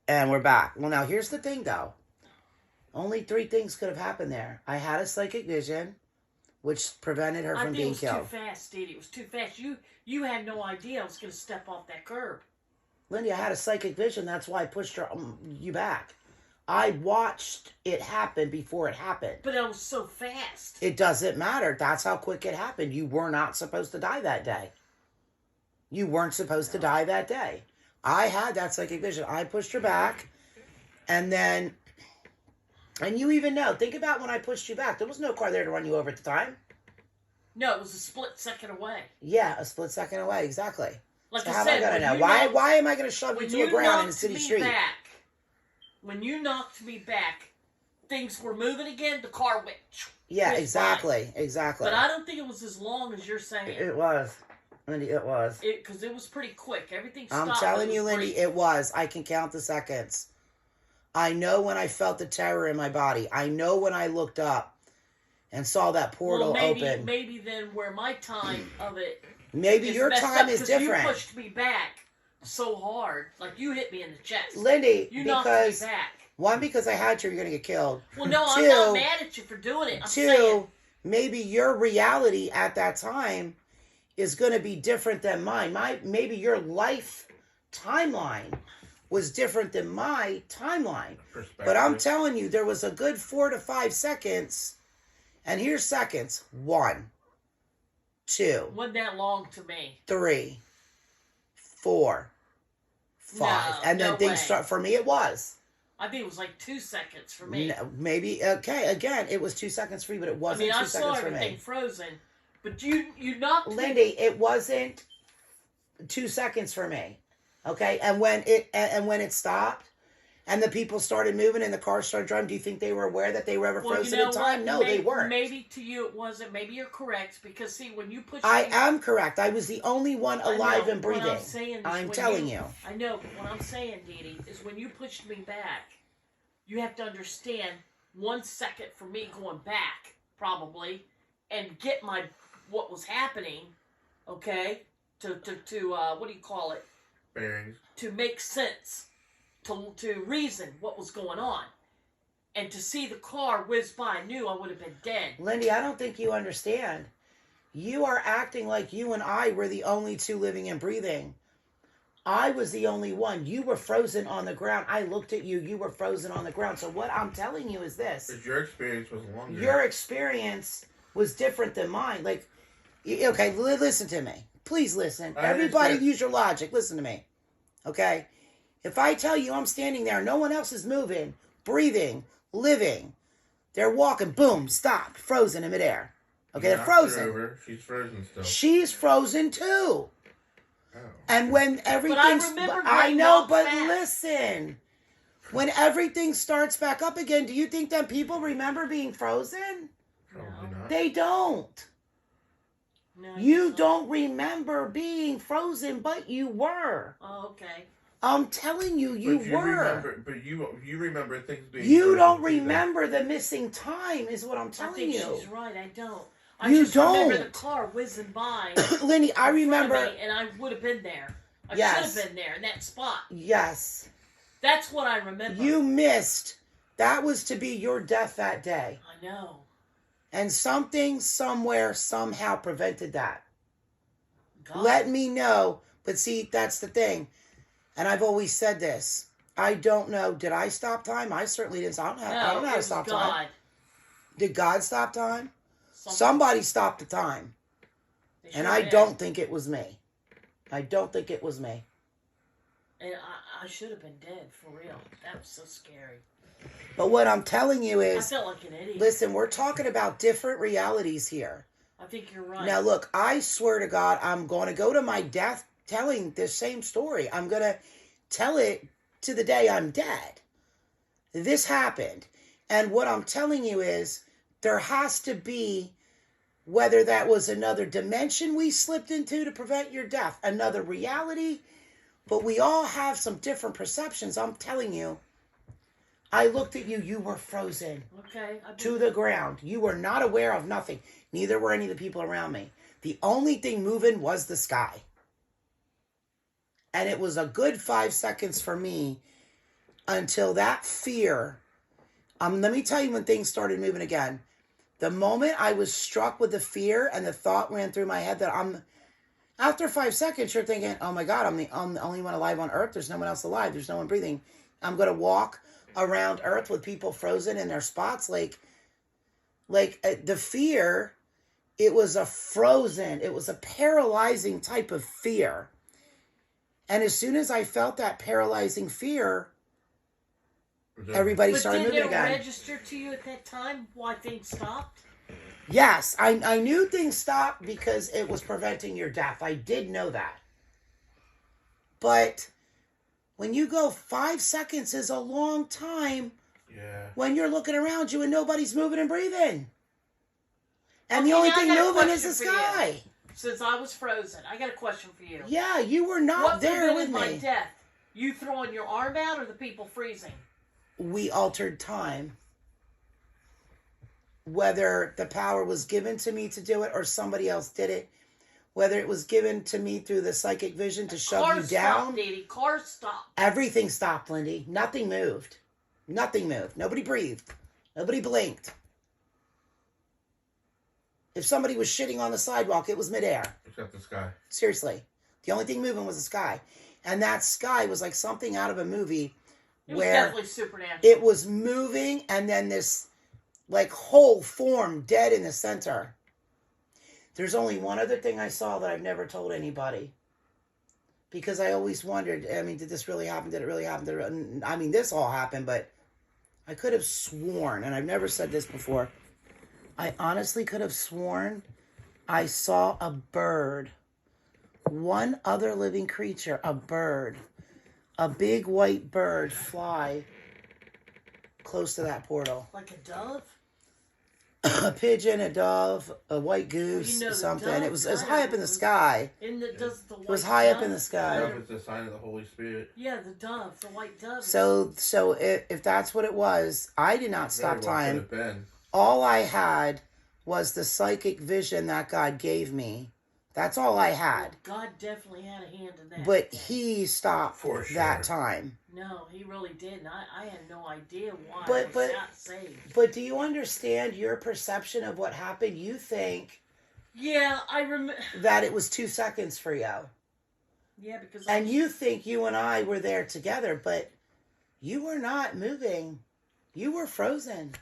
And we're back. Well, now here's the thing, though. Only 3 things could have happened there. I had a psychic vision, which prevented her from being killed. I think it was too fast, Dee Dee. It was too fast. You had no idea I was going to step off that curb. Lindy, I had a psychic vision. That's why I pushed you back. I watched it happen before it happened. But it was so fast. It doesn't matter. That's how quick it happened. You were not supposed to die that day. You weren't supposed to die that day. I had that psychic vision. I pushed her back. And then, and you even know, think about when I pushed you back. There was no car there to run you over at the time. No, it was a split second away. Yeah, a split second away, exactly. Like so I how said, am I going to know? Why am I going to shove you to the ground in the city street? When you knocked me back, things were moving again. The car went. Yeah, exactly, by. exactly. But I don't think it was as long as you're saying. It was. Lindy, it was. Because it was pretty quick. Everything stopped. I'm telling you, Lindy, it was. I can count the seconds. I know when I felt the terror in my body. I know when I looked up and saw that portal open. Maybe then where my time of it. Maybe your time is different. You pushed me back so hard, like you hit me in the chest. Lindy, you knocked me back. One, because I had you, you're going to get killed. Well, no, I'm not mad at you for doing it. I'm saying, maybe your reality at that time is going to be different than mine. Maybe your life timeline was different than my timeline. But I'm telling you, there was a good 4 to 5 seconds. And here's seconds. 1, 2. Wasn't that long to me. 3, 4, 5. No, and then things start. For me, it was. I think it was like 2 seconds for me. No, maybe. Okay, again, it was 2 seconds for you, but it wasn't 2 seconds for me. I saw everything frozen. But you knocked me. Lindy, it wasn't 2 seconds for me. Okay? And when it stopped and the people started moving and the cars started driving, do you think they were aware that they were ever frozen in time? No, they weren't. Maybe to you it wasn't. Maybe you're correct because see when you pushed I am correct. I was the only one alive and breathing. What I'm saying is I'm telling you. I know, but what I'm saying, Dee Dee, is when you pushed me back, you have to understand 1 second for me going back, probably, and get what was happening, okay, to what do you call it? Bearings. To make sense, to reason what was going on. And to see the car whiz by, I knew I would have been dead. Lindy, I don't think you understand. You are acting like you and I were the only 2 living and breathing. I was the only one. You were frozen on the ground. I looked at you. You were frozen on the ground. So what I'm telling you is this. Because your experience was longer. Your experience was different than mine. Like, okay, listen to me. Please listen. Everybody use your logic. Listen to me. Okay? If I tell you I'm standing there, no one else is moving, breathing, living. They're walking, boom, stop, frozen in midair. Okay, they're frozen. She's frozen still. She's frozen too. Oh. And when everything's... I know, but listen. When everything starts back up again, do you think that people remember being frozen? Probably not. They don't. No, you don't remember being frozen, but you were. Oh, okay. I'm telling you, you were. But you remember things being... You don't remember the missing time, is what I'm telling you. I think she's right, I don't. I just remember the car whizzing by. Lenny, I remember... and I would have been there. I should have been there in that spot. Yes. That's what I remember. You missed. That was to be your death that day. I know. And something, somewhere, somehow prevented that. God. Let me know. But see, that's the thing. And I've always said this. I don't know. Did I stop time? I certainly didn't. I don't know how to stop time. Did God stop time? Somebody stopped the time. And I don't think it was me. I don't think it was me. And I should have been dead, for real. That was so scary. But what I'm telling you is... I felt like an idiot. Listen, we're talking about different realities here. I think you're right. Now, look, I swear to God, I'm going to go to my death telling this same story. I'm going to tell it to the day I'm dead. This happened. And what I'm telling you is there has to be, whether that was another dimension we slipped into to prevent your death, another reality, but we all have some different perceptions. I'm telling you, I looked at you, you were frozen to the ground. You were not aware of nothing. Neither were any of the people around me. The only thing moving was the sky. And it was a good 5 seconds for me until that fear. Let me tell you when things started moving again. The moment I was struck with the fear and the thought ran through my head that after 5 seconds, you're thinking, oh my God, I'm the only one alive on earth. There's no one else alive. There's no one breathing. I'm going to walk around earth with people frozen in their spots. The fear, it was a paralyzing type of fear. And as soon as I felt that paralyzing fear, everybody started moving again. But didn't it register to you at that time why things stopped? Yes, I knew things stopped because it was preventing your death. I did know that. But when you go 5 seconds is a long time when you're looking around you and nobody's moving and breathing. And the only thing moving is the sky. Since I was frozen, I got a question for you. Yeah, you were not there with me. What prevented my death? You throwing your arm out or the people freezing? We altered time. Whether the power was given to me to do it or somebody else did it, whether it was given to me through the psychic vision to shove you down. Stopped, Dee. Cars stopped. Everything stopped, Lindy. Nothing moved. Nothing moved. Nobody breathed. Nobody blinked. If somebody was shitting on the sidewalk, it was midair. Except the sky. Seriously. The only thing moving was the sky. And that sky was like something out of a movie where definitely supernatural. It was moving and then this whole form dead in the center. There's only one other thing I saw that I've never told anybody. Because I always wondered, did this really happen? Did it really happen? This all happened, but I could have sworn, and I've never said this before, I honestly could have sworn I saw a bird. One other living creature, a bird. A big white bird fly close to that portal. Like a dove? A pigeon, a dove, a white goose, something. It was high up in the sky. It was high up in the sky. The dove is the sign of the Holy Spirit. Yeah, the dove, the white dove. So if that's what it was, I did not stop time. All I had was the psychic vision that God gave me. That's all I had. God definitely had a hand in that. But he stopped that time. No, he really did. And I had no idea why I was not saved. But do you understand your perception of what happened? You think... Yeah, I remember... that it was 2 seconds for you. Yeah, because... And you think you and I were there together, but you were not moving. You were frozen.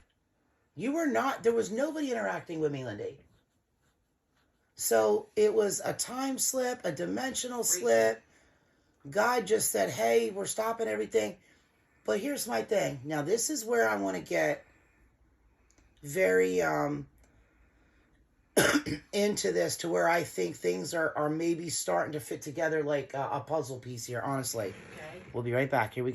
You were not... There was nobody interacting with me, Lindy. So it was a time slip, a dimensional slip. God just said, hey, we're stopping everything. But here's my thing. Now, this is where I want to get very into this, to where I think things are maybe starting to fit together like a puzzle piece here, honestly. Okay. We'll be right back. Here we go.